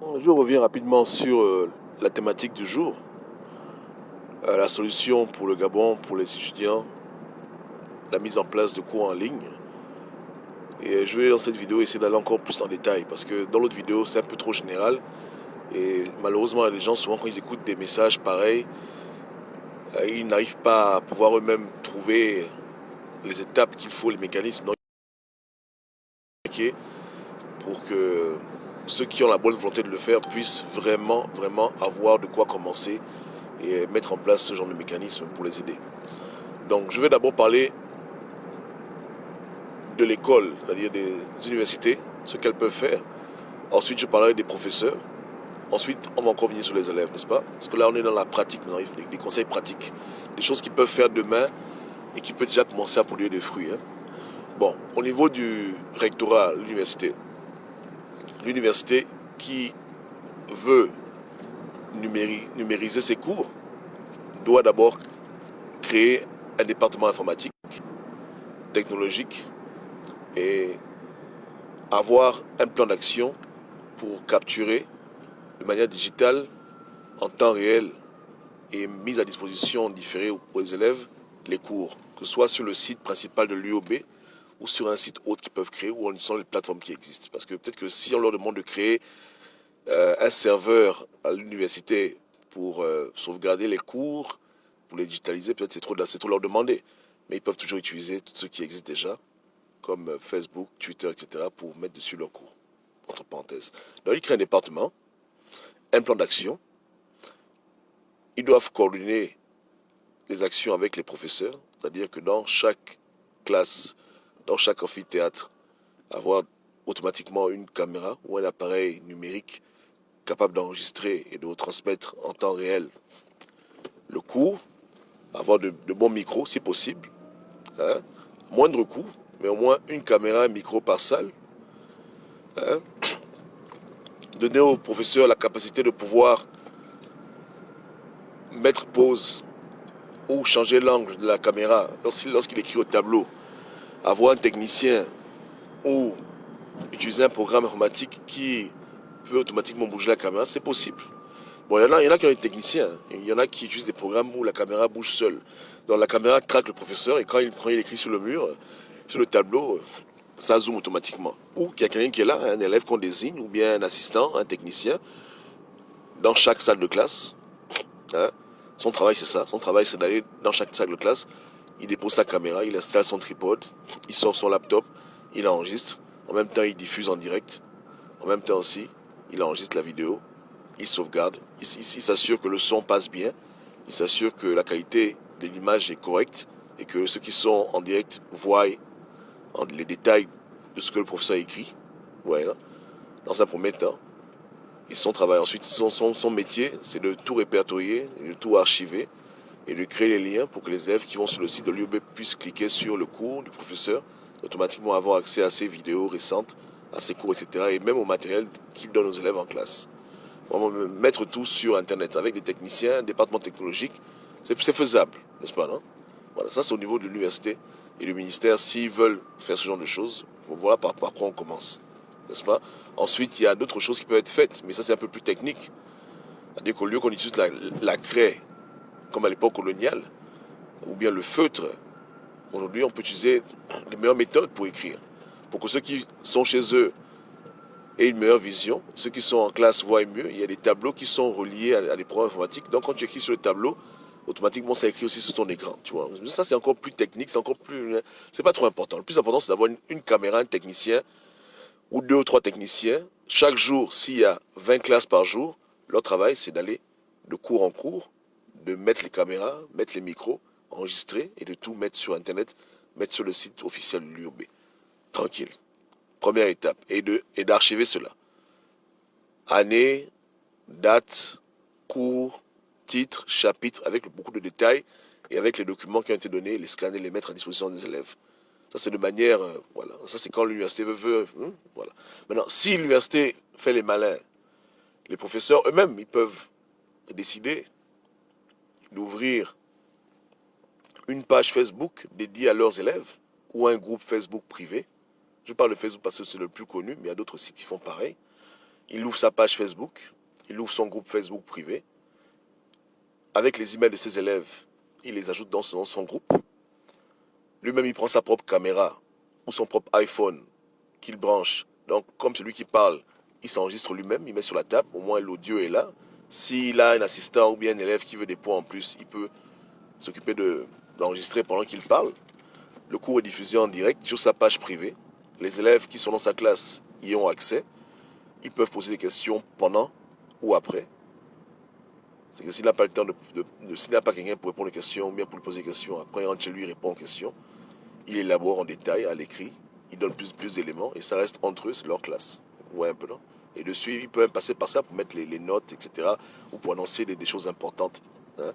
Je reviens rapidement sur la thématique du jour, la solution pour le Gabon, pour les étudiants, la mise en place de cours en ligne. Et je vais dans cette vidéo essayer d'aller encore plus en détail parce que dans l'autre vidéo c'est un peu trop général et malheureusement les gens souvent quand ils écoutent des messages pareils, ils n'arrivent pas à pouvoir eux-mêmes trouver les étapes qu'il faut, les mécanismes pour que ceux qui ont la bonne volonté de le faire puissent vraiment avoir de quoi commencer et mettre en place ce genre de mécanisme pour les aider. Donc je vais d'abord parler de l'école, c'est-à-dire des universités, ce qu'elles peuvent faire. Ensuite, je parlerai des professeurs. Ensuite, on va encore venir sur les élèves, n'est-ce pas? Parce que là, on est dans la pratique, des conseils pratiques, des choses qu'ils peuvent faire demain et qui peuvent déjà commencer à produire des fruits. Hein. Bon, au niveau du rectorat, l'université qui veut numériser ses cours doit d'abord créer un département informatique, technologique et avoir un plan d'action pour capturer de manière digitale, en temps réel et mise à disposition différée aux élèves les cours, que ce soit sur le site principal de l'UOB ou sur un site autre qu'ils peuvent créer ou en utilisant les plateformes qui existent. Parce que peut-être que si on leur demande de créer un serveur à l'université pour sauvegarder les cours, pour les digitaliser, peut-être c'est trop leur demander. Mais ils peuvent toujours utiliser tout ce qui existe déjà, comme Facebook, Twitter, etc., pour mettre dessus leurs cours. Entre parenthèses. Donc ils créent un département, un plan d'action. Ils doivent coordonner les actions avec les professeurs, c'est-à-dire que dans chaque classe, dans chaque amphithéâtre, avoir automatiquement une caméra ou un appareil numérique capable d'enregistrer et de retransmettre en temps réel le cours, avoir de bons micros si possible, hein, moindre coût, mais au moins une caméra, un micro par salle, hein, donner aux professeurs la capacité de pouvoir mettre pause ou changer l'angle de la caméra lorsqu'il écrit au tableau, avoir un technicien ou utiliser un programme informatique qui peut automatiquement bouger la caméra, c'est possible. Bon, il y en a qui ont des techniciens, il y en a qui utilisent des programmes où la caméra bouge seule. Donc la caméra traque le professeur et quand il écrit sur le mur, sur le tableau, ça zoome automatiquement. Ou qu'il y a quelqu'un qui est là, un élève qu'on désigne, ou bien un assistant, un technicien, dans chaque salle de classe. Hein. Son travail c'est ça, son travail c'est d'aller dans chaque salle de classe, il dépose sa caméra, il installe son tripode, il sort son laptop, il enregistre, en même temps il diffuse en direct, en même temps aussi il enregistre la vidéo, il sauvegarde, il s'assure que le son passe bien, il s'assure que la qualité de l'image est correcte et que ceux qui sont en direct voient les détails de ce que le professeur a écrit. Voilà, dans un premier temps. Et son travail ensuite, son métier, c'est de tout répertorier, et de tout archiver et de créer les liens pour que les élèves qui vont sur le site de l'UOB puissent cliquer sur le cours du professeur, automatiquement avoir accès à ses vidéos récentes, à ses cours, etc. et même au matériel qu'il donne aux élèves en classe. On va mettre tout sur Internet avec des techniciens, un département technologique. C'est faisable, n'est-ce pas, non? Voilà, ça c'est au niveau de l'université et du ministère. S'ils veulent faire ce genre de choses, voilà par quoi on commence, n'est-ce pas? Ensuite, il y a d'autres choses qui peuvent être faites, mais ça c'est un peu plus technique. C'est-à-dire qu'au lieu qu'on utilise la craie, comme à l'époque coloniale, ou bien le feutre, aujourd'hui on peut utiliser les meilleures méthodes pour écrire. Pour que ceux qui sont chez eux aient une meilleure vision, ceux qui sont en classe voient mieux, il y a des tableaux qui sont reliés à des programmes informatiques. Donc quand tu écris sur le tableau, automatiquement ça écrit aussi sur ton écran, tu vois. Ça c'est encore plus technique, c'est encore plus... C'est pas trop important. Le plus important c'est d'avoir une caméra, un technicien, ou deux ou trois techniciens. Chaque jour, s'il y a 20 classes par jour, leur travail c'est d'aller de cours en cours, de mettre les caméras, mettre les micros, enregistrer et de tout mettre sur Internet, mettre sur le site officiel de l'UOB. Tranquille. Première étape. Et d'archiver cela. Année, date, cours, titre, chapitre, avec beaucoup de détails et avec les documents qui ont été donnés, les scanner, les mettre à disposition des élèves. Ça, c'est de manière, voilà. Ça, c'est quand l'université veut, voilà. Maintenant, si l'université fait les malins, les professeurs eux-mêmes, ils peuvent décider d'ouvrir une page Facebook dédiée à leurs élèves ou un groupe Facebook privé. Je parle de Facebook parce que c'est le plus connu, mais il y a d'autres sites qui font pareil. il ouvre sa page Facebook, il ouvre son groupe Facebook privé. Avec les emails de ses élèves, il les ajoute dans son groupe. Lui-même, il prend sa propre caméra ou son propre iPhone qu'il branche. Donc, comme celui qui parle, il s'enregistre lui-même, il met sur la table, au moins l'audio est là. S'il a un assistant ou bien un élève qui veut des points en plus, il peut s'occuper d'enregistrer pendant qu'il parle. Le cours est diffusé en direct sur sa page privée. Les élèves qui sont dans sa classe y ont accès. Ils peuvent poser des questions pendant ou après. C'est que s'il n'a pas le temps s'il n'a pas quelqu'un pour répondre aux questions ou bien pour lui poser des questions, après il rentre chez lui, il répond aux questions. Il élabore en détail à l'écrit. Il donne plus d'éléments et ça reste entre eux, c'est leur classe. Vous voyez un peu, non? Et dessus, il peut même passer par ça pour mettre les notes, etc. ou pour annoncer des choses importantes, hein,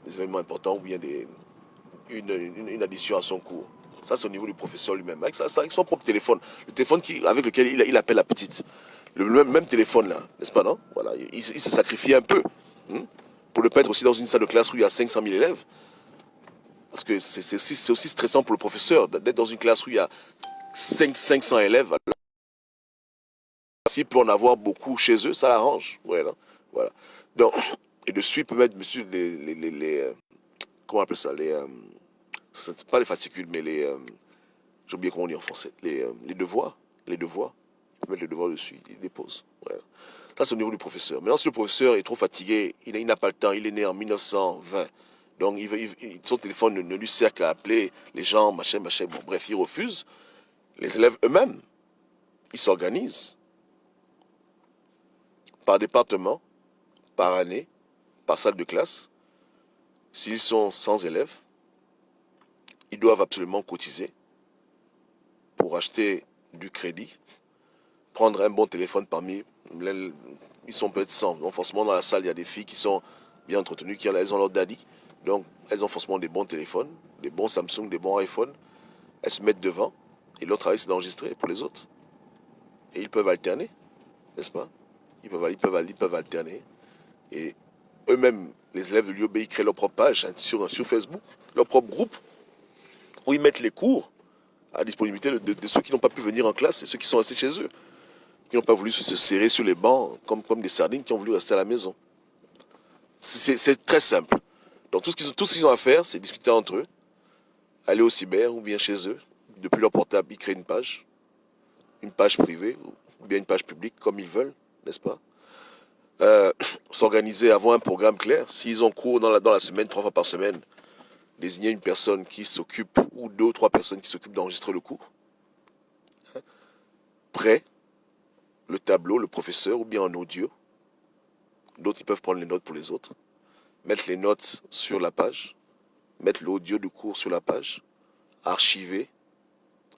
des événements importants ou bien une addition à son cours. Ça, c'est au niveau du professeur lui-même. Avec son propre téléphone. Le téléphone avec lequel il appelle la petite. Le même téléphone, là, n'est-ce pas, non? Voilà. Il se sacrifie un peu, hein, pour ne pas être aussi dans une salle de classe où il y a 500 000 élèves. Parce que c'est aussi stressant pour le professeur d'être dans une classe où il y a 500 élèves. S'il peut en avoir beaucoup chez eux, ça l'arrange. Voilà. Voilà. Donc, et dessus, il peut mettre monsieur, comment on appelle ça, c'est pas les fascicules, mais j'ai oublié comment on dit en français, les devoirs. Les devoirs. Il peut mettre les devoirs dessus, il dépose. Voilà. Ça, c'est au niveau du professeur. Maintenant, si le professeur est trop fatigué, il n'a pas le temps, il est né en 1920. Donc, son téléphone ne lui sert qu'à appeler les gens, machin. Bon, bref, il refuse. Les élèves eux-mêmes, ils s'organisent par département, par année, par salle de classe. S'ils sont 100 élèves, ils doivent absolument cotiser pour acheter du crédit, prendre un bon téléphone parmi ils sont peut-être 100. Donc forcément dans la salle, il y a des filles qui sont bien entretenues, elles ont leur daddy. Donc elles ont forcément des bons téléphones, des bons Samsung, des bons iPhones. Elles se mettent devant et leur travail c'est d'enregistrer pour les autres. Et ils peuvent alterner, n'est-ce pas? Ils peuvent alterner. Et eux-mêmes, les élèves de l'UOB, ils créent leur propre page, hein, sur Facebook, leur propre groupe, où ils mettent les cours à disponibilité de ceux qui n'ont pas pu venir en classe et ceux qui sont restés chez eux, qui n'ont pas voulu se serrer sur les bancs comme des sardines, qui ont voulu rester à la maison. C'est très simple. Donc tout ce qu'ils ont à faire, c'est discuter entre eux, aller au cyber ou bien chez eux, depuis leur portable, ils créent une page privée ou bien une page publique comme ils veulent, n'est-ce pas? S'organiser, avoir un programme clair. S'ils ont cours dans la semaine, 3 fois par semaine, désigner une personne qui s'occupe, ou 2 ou 3 personnes qui s'occupent d'enregistrer le cours. Prêt, le tableau, le professeur, ou bien en audio. D'autres, ils peuvent prendre les notes pour les autres. Mettre les notes sur la page. Mettre l'audio du cours sur la page. Archiver,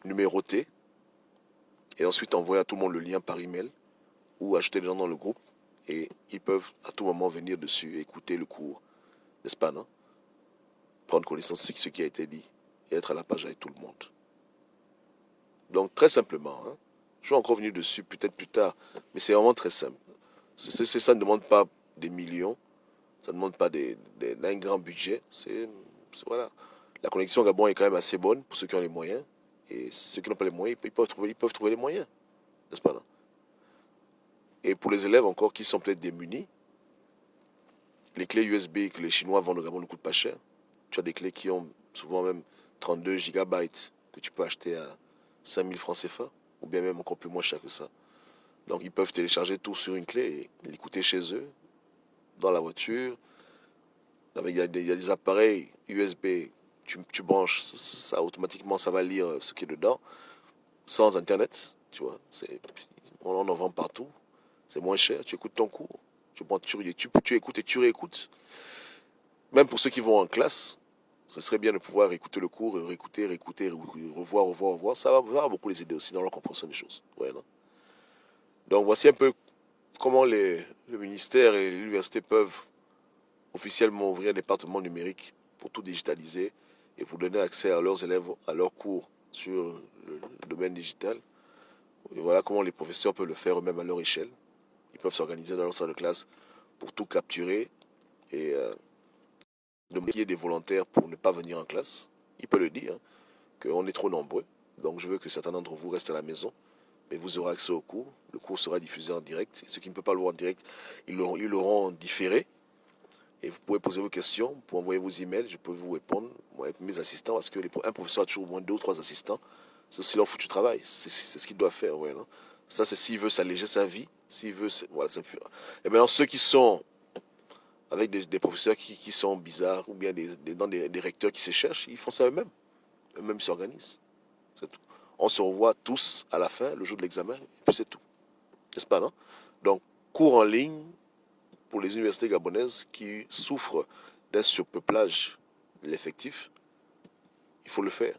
numéroter. Et ensuite envoyer à tout le monde le lien par email. Ou ajouter les gens dans le groupe. Et ils peuvent à tout moment venir dessus et écouter le cours. N'est-ce pas, non? Prendre connaissance de ce qui a été dit. Et être à la page avec tout le monde. Donc très simplement, hein, je vais encore venir dessus peut-être plus tard, mais c'est vraiment très simple. Ça ne demande pas des millions, ça ne demande pas d'un grand budget. Voilà. La connexion au Gabon est quand même assez bonne pour ceux qui ont les moyens. Et ceux qui n'ont pas les moyens, ils peuvent trouver les moyens. N'est-ce pas, non? Et pour les élèves encore qui sont peut-être démunis, les clés USB que les Chinois vendent au Gabon ne coûtent pas cher. Tu as des clés qui ont souvent même 32 gigabytes que tu peux acheter à 5000 francs CFA, ou bien même encore plus moins cher que ça. Donc ils peuvent télécharger tout sur une clé et l'écouter chez eux, dans la voiture. Il y a des appareils USB, tu branches, ça automatiquement ça va lire ce qui est dedans, sans internet, tu vois. On en vend partout, c'est moins cher, tu écoutes ton cours, tu écoutes et tu réécoutes. Même pour ceux qui vont en classe, ce serait bien de pouvoir écouter le cours, réécouter, revoir. Ça va beaucoup les aider aussi dans leur compréhension des choses. Ouais, non? Donc voici un peu comment le ministère et l'université peuvent officiellement ouvrir un département numérique pour tout digitaliser et pour donner accès à leurs élèves à leurs cours sur le domaine digital. Et voilà comment les professeurs peuvent le faire eux-mêmes à leur échelle. Ils peuvent s'organiser dans leur salle de classe pour tout capturer et demander des volontaires pour ne pas venir en classe. Il peut le dire, hein, qu'on est trop nombreux. Donc je veux que certains d'entre vous restent à la maison mais vous aurez accès au cours. Le cours sera diffusé en direct. Et ceux qui ne peuvent pas le voir en direct, ils l'auront différé. Et vous pouvez poser vos questions, vous pouvez envoyer vos emails, je peux vous répondre, moi et mes assistants, parce un professeur a toujours au moins 2 ou 3 assistants. C'est aussi leur foutu travail. C'est ce qu'il doit faire, ouais, non? Ça, c'est s'il veut s'alléger sa vie, s'il veut, voilà, c'est plus. Et maintenant, ceux qui sont avec des professeurs qui sont bizarres, ou bien des recteurs qui se cherchent, ils font ça eux-mêmes. Eux-mêmes s'organisent. C'est tout. On se revoit tous à la fin, le jour de l'examen, et puis c'est tout. N'est-ce pas, non? Donc, cours en ligne pour les universités gabonaises qui souffrent d'un surpeuplage de l'effectif, il faut le faire.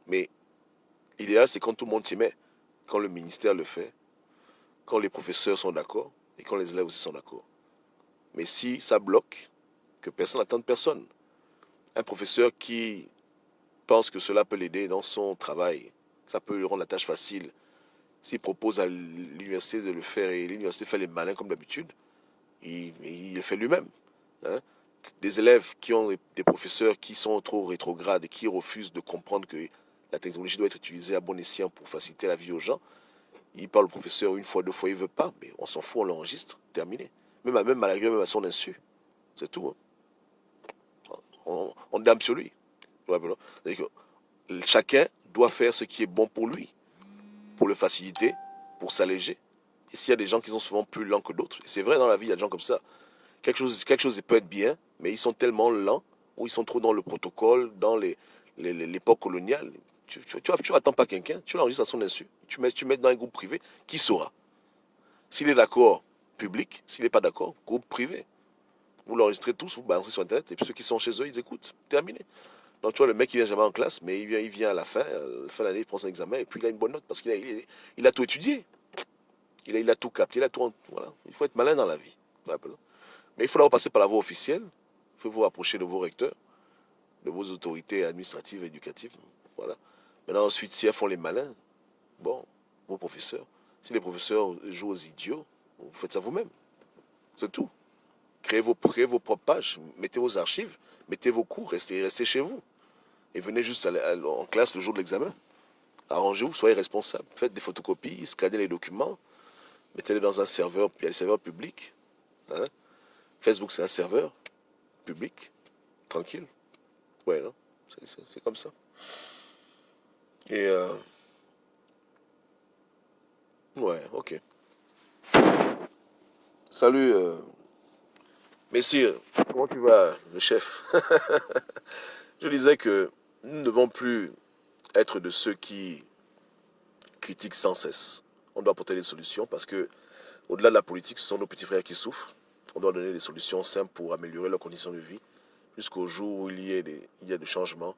Mais l'idéal, c'est quand tout le monde s'y met, quand le ministère le fait, quand les professeurs sont d'accord et quand les élèves aussi sont d'accord. Mais si ça bloque, que personne n'attende personne. Un professeur qui pense que cela peut l'aider dans son travail, ça peut lui rendre la tâche facile. S'il propose à l'université de le faire et l'université fait les malins comme d'habitude, il le fait lui-même. Hein? Des élèves qui ont des professeurs qui sont trop rétrogrades et qui refusent de comprendre que la technologie doit être utilisée à bon escient pour faciliter la vie aux gens, il parle au professeur une fois, 2 fois, il ne veut pas, mais on s'en fout, on l'enregistre, terminé. Même malgré, même à son insu. C'est tout. Hein. On dame sur lui. C'est-à-dire que chacun doit faire ce qui est bon pour lui, pour le faciliter, pour s'alléger. Et s'il y a des gens qui sont souvent plus lents que d'autres, et c'est vrai dans la vie, il y a des gens comme ça, quelque chose peut être bien, mais ils sont tellement lents, ou ils sont trop dans le protocole, dans l'époque coloniale. Tu attends pas quelqu'un, tu l'enregistres à son insu, tu mets dans un groupe privé, qui saura? S'il est d'accord, public, s'il n'est pas d'accord, groupe privé. Vous l'enregistrez tous, vous balancez sur Internet, et puis ceux qui sont chez eux, ils écoutent. Terminé. Donc tu vois, le mec, il vient jamais en classe, mais il vient à la fin de l'année, il prend son examen, et puis il a une bonne note, parce qu'il a tout étudié. Il a tout capté, il a tout. Voilà. Il faut être malin dans la vie. Mais il faut d'abord passer par la voie officielle. Il faut vous rapprocher de vos recteurs, de vos autorités administratives et éducatives. Voilà. Maintenant, ensuite, si elles font les malins, bon, vos professeurs. Si les professeurs jouent aux idiots, vous faites ça vous-même. C'est tout. Créez vos propres pages, mettez vos archives, mettez vos cours, restez chez vous. Et venez juste en classe le jour de l'examen. Arrangez-vous, soyez responsable. Faites des photocopies, scannez les documents, mettez-les dans un serveur, il y a les serveurs publics. Hein. Facebook, c'est un serveur public, tranquille. Ouais, non? C'est comme ça. Et, ouais, ok. Salut, messieurs. Comment tu vas, le chef? Je disais que nous ne devons plus être de ceux qui critiquent sans cesse. On doit apporter des solutions parce que, au-delà de la politique, ce sont nos petits frères qui souffrent. On doit donner des solutions simples pour améliorer leurs conditions de vie jusqu'au jour où il y a des changements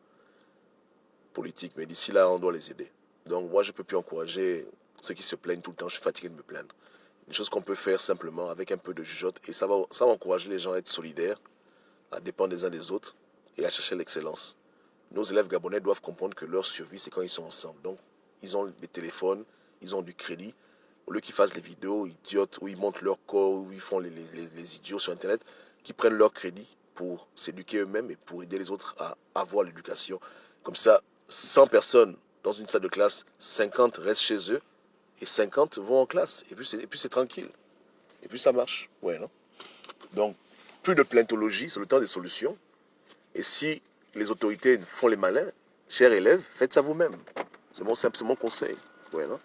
politiques. Mais d'ici là, on doit les aider. Donc moi, je ne peux plus encourager ceux qui se plaignent tout le temps. Je suis fatigué de me plaindre. Une chose qu'on peut faire simplement avec un peu de jugeote et ça va encourager les gens à être solidaires, à dépendre des uns des autres et à chercher l'excellence. Nos élèves gabonais doivent comprendre que leur survie, c'est quand ils sont ensemble. Donc, ils ont des téléphones, ils ont du crédit. Au lieu qu'ils fassent les vidéos idiotes où ils montrent leur corps, où ils font les idiots sur Internet, qu'ils prennent leur crédit pour s'éduquer eux-mêmes et pour aider les autres à avoir l'éducation. Comme ça, 100 personnes dans une salle de classe, 50 restent chez eux et 50 vont en classe. Et puis c'est tranquille. Et puis ça marche. Ouais, non? Donc, plus de plaintologie, c'est le temps des solutions. Et si les autorités font les malins, chers élèves, faites ça vous-même. C'est mon conseil. Ouais, non?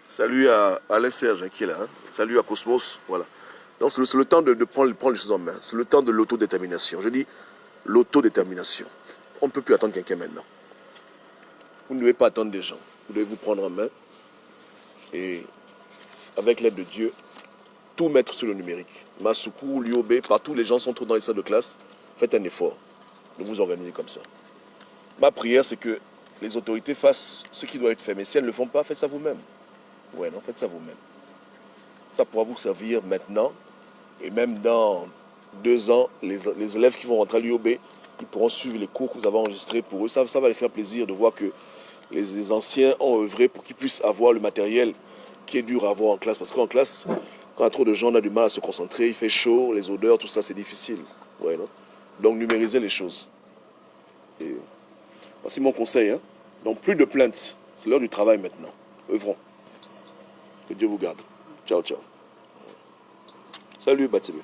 Salut à Alain Serge, hein, qui est là. Hein. Salut à Cosmos. Voilà. Donc c'est le temps de prendre les choses en main. C'est le temps de l'autodétermination. Je dis l'autodétermination. On ne peut plus attendre quelqu'un maintenant. Vous ne devez pas attendre des gens. Vous devez vous prendre en main et, avec l'aide de Dieu, tout mettre sur le numérique. Masuku, Lyobe, partout les gens sont trop dans les salles de classe. Faites un effort de vous organiser comme ça. Ma prière, c'est que les autorités fassent ce qui doit être fait. Mais si elles ne le font pas, faites ça vous-même. Ouais, non, faites ça vous-même. Ça pourra vous servir maintenant. Et même dans 2 ans, les élèves qui vont rentrer à l'UOB, ils pourront suivre les cours que vous avez enregistrés pour eux. Ça va les faire plaisir de voir que les anciens ont œuvré pour qu'ils puissent avoir le matériel qui est dur à avoir en classe. Parce qu'en classe, quand il y a trop de gens, on a du mal à se concentrer. Il fait chaud, les odeurs, tout ça, c'est difficile. Ouais, non? Donc, numérisez les choses. Et voici mon conseil. Hein? Donc, plus de plaintes. C'est l'heure du travail maintenant. Œuvrons. Que Dieu vous garde. Ciao, ciao. Salut Batsebe.